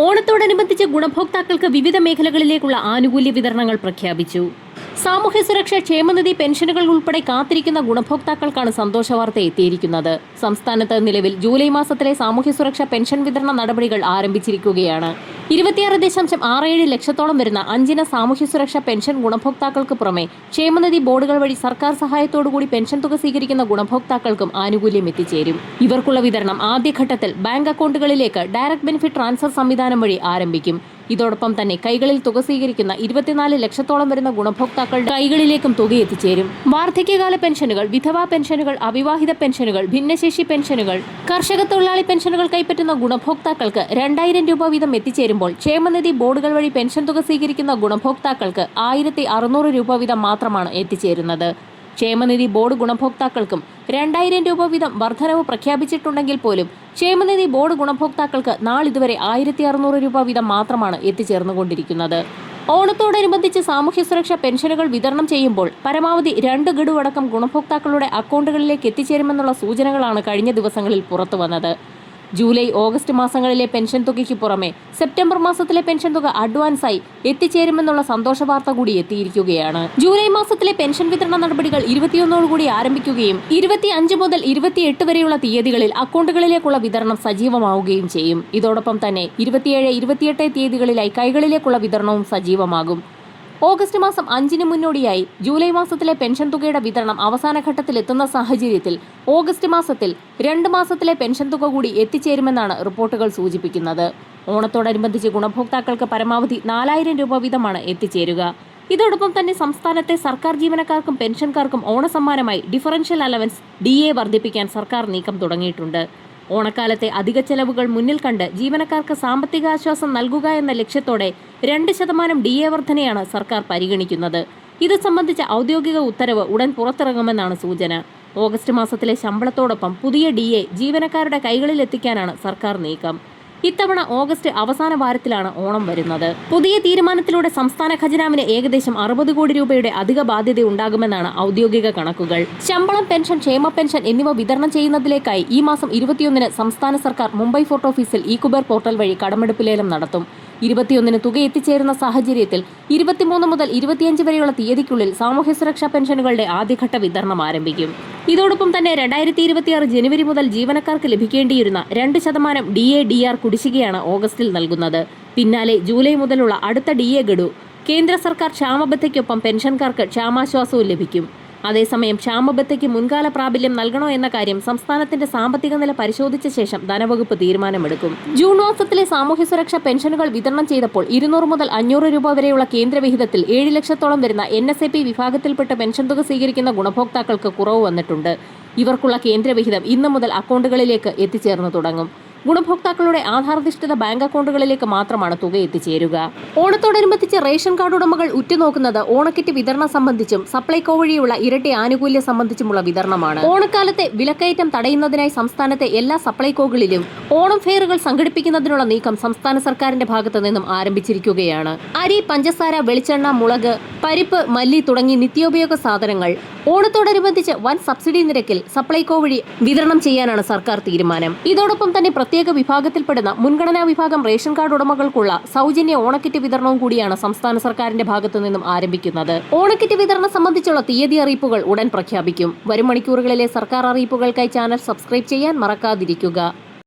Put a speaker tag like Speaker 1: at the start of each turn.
Speaker 1: ഓണത്തോടനുബന്ധിച്ച് ഗുണഭോക്താക്കൾക്ക് വിവിധ മേഖലകളിലേക്കുള്ള ആനുകൂല്യ വിതരണങ്ങൾ പ്രഖ്യാപിച്ചു. സാമൂഹ്യ സുരക്ഷ, ക്ഷേമനിധി, പെൻഷനുകൾ ഉൾപ്പെടെ കാത്തിരിക്കുന്ന ഗുണഭോക്താക്കൾക്കാണ് സന്തോഷവാർത്ത എത്തിയിരിക്കുന്നത്. സംസ്ഥാനത്ത് നിലവിൽ ജൂലൈ മാസത്തിലെ സാമൂഹ്യ സുരക്ഷ പെൻഷൻ വിതരണ നടപടികൾ ആരംഭിച്ചിരിക്കുകയാണ്. 26.67 ലക്ഷത്തോളം വരുന്ന 5 സാമൂഹ്യ സുരക്ഷ പെൻഷൻ ഗുണഭോക്താക്കൾക്ക് പുറമെ ക്ഷേമനിധി ബോർഡുകൾ വഴി സർക്കാർ സഹായത്തോടുകൂടി പെൻഷൻ തുക സ്വീകരിക്കുന്ന ഗുണഭോക്താക്കൾക്കും ആനുകൂല്യം എത്തിച്ചേരും. ഇവർക്കുള്ള വിതരണം ആദ്യഘട്ടത്തിൽ ബാങ്ക് അക്കൗണ്ടുകളിലേക്ക് ഡയറക്ട് ബെനിഫിറ്റ് ട്രാൻസ്ഫർ സംവിധാനം വഴി ആരംഭിക്കും. ഇതോടൊപ്പം തന്നെ കൈകളിൽ തുക സ്വീകരിക്കുന്ന 24 ലക്ഷത്തോളം വരുന്ന ഗുണഭോക്താക്കളുടെ കൈകളിലേക്കും തുക എത്തിച്ചേരും. വാർദ്ധക്യകാല പെൻഷനുകൾ, വിധവാ പെൻഷനുകൾ, അവിവാഹിത പെൻഷനുകൾ, ഭിന്നശേഷി പെൻഷനുകൾ, കർഷക തൊഴിലാളി പെൻഷനുകൾ കൈപ്പറ്റുന്ന ഗുണഭോക്താക്കൾക്ക് 2000 രൂപ വീതം എത്തിച്ചേരുമ്പോൾ ക്ഷേമനിധി ബോർഡുകൾ വഴി പെൻഷൻ തുക സ്വീകരിക്കുന്ന ഗുണഭോക്താക്കൾക്ക് 1600 രൂപ വീതം മാത്രമാണ് എത്തിച്ചേരുന്നത്. ക്ഷേമനിധി ബോർഡ് ഗുണഭോക്താക്കൾക്കും 2000 രൂപ വീതം വർധനവ് പ്രഖ്യാപിച്ചിട്ടുണ്ടെങ്കിൽ പോലും ക്ഷേമനിധി ബോർഡ് ഗുണഭോക്താക്കൾക്ക് നാളിതുവരെ 1600 രൂപ വീതം മാത്രമാണ് എത്തിച്ചേർന്നുകൊണ്ടിരിക്കുന്നത്. ഓണത്തോടനുബന്ധിച്ച് സാമൂഹ്യ സുരക്ഷാ പെൻഷനുകൾ വിതരണം ചെയ്യുമ്പോൾ പരമാവധി 2 ഗഡുവടക്കം ഗുണഭോക്താക്കളുടെ അക്കൗണ്ടുകളിലേക്ക് എത്തിച്ചേരുമെന്നുള്ള സൂചനകളാണ് കഴിഞ്ഞ ദിവസങ്ങളിൽ പുറത്തുവന്നത്. ജൂലൈ, ഓഗസ്റ്റ് മാസങ്ങളിലെ പെൻഷൻ തുകയ്ക്ക് പുറമെ സെപ്റ്റംബർ മാസത്തിലെ പെൻഷൻ തുക അഡ്വാൻസായി എത്തിച്ചേരുമെന്നുള്ള സന്തോഷ വാർത്ത കൂടി എത്തിയിരിക്കുകയാണ്. ജൂലൈ മാസത്തിലെ പെൻഷൻ വിതരണ നടപടികൾ 21 ആരംഭിക്കുകയും 25 മുതൽ 28 വരെയുള്ള തീയതികളിൽ അക്കൗണ്ടുകളിലേക്കുള്ള വിതരണം സജീവമാവുകയും ചെയ്യും. ഇതോടൊപ്പം തന്നെ 27, 28 തീയതികളിലായി കൈകളിലേക്കുള്ള വിതരണവും സജീവമാകും. ഓഗസ്റ്റ് മാസം 5 മുന്നോടിയായി ജൂലൈ മാസത്തിലെ പെൻഷൻ തുകയുടെ വിതരണം അവസാന ഘട്ടത്തിലെത്തുന്ന സാഹചര്യത്തിൽ ഓഗസ്റ്റ് മാസത്തിൽ 2 മാസത്തിലെ പെൻഷൻ തുക കൂടി എത്തിച്ചേരുമെന്നാണ് റിപ്പോർട്ടുകൾ സൂചിപ്പിക്കുന്നത്. ഓണത്തോടനുബന്ധിച്ച് ഗുണഭോക്താക്കൾക്ക് പരമാവധി 4000 രൂപ വീതമാണ് എത്തിച്ചേരുക. ഇതോടൊപ്പം തന്നെ സംസ്ഥാനത്തെ സർക്കാർ ജീവനക്കാർക്കും പെൻഷൻകാർക്കും ഓണസമ്മാനമായി ഡിഫറൻഷ്യൽ അലവൻസ് DA വർദ്ധിപ്പിക്കാൻ സർക്കാർ നീക്കം തുടങ്ങിയിട്ടുണ്ട്. ഓണക്കാലത്തെ അധിക ചെലവുകൾ മുന്നിൽ കണ്ട് ജീവനക്കാർക്ക് സാമ്പത്തികാശ്വാസം നൽകുക എന്ന ലക്ഷ്യത്തോടെ 2% DA വർധനയാണ് സർക്കാർ പരിഗണിക്കുന്നത്. ഇത് സംബന്ധിച്ച ഔദ്യോഗിക ഉത്തരവ് ഉടൻ പുറത്തിറങ്ങുമെന്നാണ് സൂചന. ഓഗസ്റ്റ് മാസത്തിലെ ശമ്പളത്തോടൊപ്പം പുതിയ DA ജീവനക്കാരുടെ കൈകളിൽ എത്തിക്കാനാണ് സർക്കാർ നീക്കം. ഇത്തവണ ഓഗസ്റ്റ് അവസാന വാരത്തിലാണ് ഓണം വരുന്നത്. പുതിയ തീരുമാനത്തിലൂടെ സംസ്ഥാന ഖജനാവിന് ഏകദേശം 60 കോടി രൂപയുടെ അധിക ബാധ്യത ഉണ്ടാകുമെന്നാണ് ഔദ്യോഗിക കണക്കുകൾ. ശമ്പളം, പെൻഷൻ, ക്ഷേമ പെൻഷൻ എന്നിവ വിതരണം ചെയ്യുന്നതിലേക്കായി ഈ മാസം 21 സംസ്ഥാന സർക്കാർ മുംബൈ ഫോർട്ട് ഓഫീസിൽ ഇ-കുബേർ പോർട്ടൽ വഴി കടമെടുപ്പ് ലേലം നടത്തും. 21 തുക എത്തിച്ചേരുന്ന സാഹചര്യത്തിൽ 23 മുതൽ 25 വരെയുള്ള തീയതിക്കുള്ളിൽ സാമൂഹ്യ സുരക്ഷാ പെൻഷനുകളുടെ ആദ്യഘട്ട വിതരണം ആരംഭിക്കും. ഇതോടൊപ്പം തന്നെ 2026 ജനുവരി മുതൽ ജീവനക്കാർക്ക് ലഭിക്കേണ്ടിയിരുന്ന 2% DA/DR കുടിശ്ശികയാണ് ഓഗസ്റ്റിൽ നൽകുന്നത്. പിന്നാലെ ജൂലൈ മുതലുള്ള അടുത്ത DA ഗഡു കേന്ദ്ര സർക്കാർ ക്ഷാമബത്തയ്ക്കൊപ്പം പെൻഷൻകാർക്ക് ക്ഷാമാശ്വാസവും ലഭിക്കും. അതേസമയം ക്ഷാമബത്തയ്ക്ക് മുൻകാല പ്രാബല്യം നൽകണോ എന്ന കാര്യം സംസ്ഥാനത്തിന്റെ സാമ്പത്തിക നില പരിശോധിച്ച ശേഷം ധനവകുപ്പ് തീരുമാനമെടുക്കും. ജൂൺ മാസത്തിലെ സാമൂഹ്യ സുരക്ഷാ പെൻഷനുകൾ വിതരണം ചെയ്തപ്പോൾ 200 മുതൽ 500 രൂപ വരെയുള്ള കേന്ദ്ര വിഹിതത്തിൽ 7 ലക്ഷത്തോളം വരുന്ന NSAP വിഭാഗത്തിൽപ്പെട്ട പെൻഷൻ തുക സ്വീകരിക്കുന്ന ഗുണഭോക്താക്കൾക്ക് കുറവ് വന്നിട്ടുണ്ട്. ഇവർക്കുള്ള കേന്ദ്ര വിഹിതം ഇന്നു മുതൽ അക്കൗണ്ടുകളിലേക്ക് എത്തിച്ചേർന്നു തുടങ്ങും. ഗുണഭോക്താക്കളുടെ ആധാരധിഷ്ഠിത ബാങ്ക് അക്കൗണ്ടുകളിലേക്ക് മാത്രമാണ് തുക എത്തിച്ചേരുക. ഓണത്തോടനുബന്ധിച്ച് റേഷൻ കാർഡ് ഉടമകൾ ഉറ്റുനോക്കുന്നത് ഓണക്കിറ്റ് വിതരണം സംബന്ധിച്ചും സപ്ലൈകോ വഴിയുള്ള ഇരട്ടി ആനുകൂല്യം സംബന്ധിച്ചുമുള്ള വിതരണമാണ്. ഓണക്കാലത്തെ വിലക്കയറ്റം തടയുന്നതിനായി സംസ്ഥാനത്തെ എല്ലാ സപ്ലൈകോകളിലും ഓണം ഫെയറുകൾ സംഘടിപ്പിക്കുന്നതിനുള്ള നീക്കം സംസ്ഥാന സർക്കാരിന്റെ ഭാഗത്തു നിന്നും ആരംഭിച്ചിരിക്കുകയാണ്. അരി, പഞ്ചസാര, വെളിച്ചെണ്ണ, മുളക്, പരിപ്പ്, മല്ലി തുടങ്ങി നിത്യോപയോഗ സാധനങ്ങൾ ഓണത്തോടനുബന്ധിച്ച് വൻ സബ്സിഡി നിരക്കിൽ സപ്ലൈകോ വഴി വിതരണം ചെയ്യാനാണ് സർക്കാർ തീരുമാനം. ഇതോടൊപ്പം തന്നെ പ്രത്യേക വിഭാഗത്തിൽപ്പെടുന്ന മുൻഗണനാ വിഭാഗം റേഷൻ കാർഡ് ഉടമകൾക്കുള്ള സൗജന്യ ഓണക്കിറ്റ് വിതരണവും കൂടിയാണ് സംസ്ഥാന സർക്കാരിന്റെ ഭാഗത്തു നിന്നും ആരംഭിക്കുന്നത്. ഓണക്കിറ്റ് വിതരണം സംബന്ധിച്ചുള്ള തീയതി അറിയിപ്പുകൾ ഉടൻ പ്രഖ്യാപിക്കും. വരും മണിക്കൂറുകളിലെ സർക്കാർ അറിയിപ്പുകൾക്കായി ചാനൽ സബ്സ്ക്രൈബ് ചെയ്യാൻ മറക്കാതിരിക്കുക.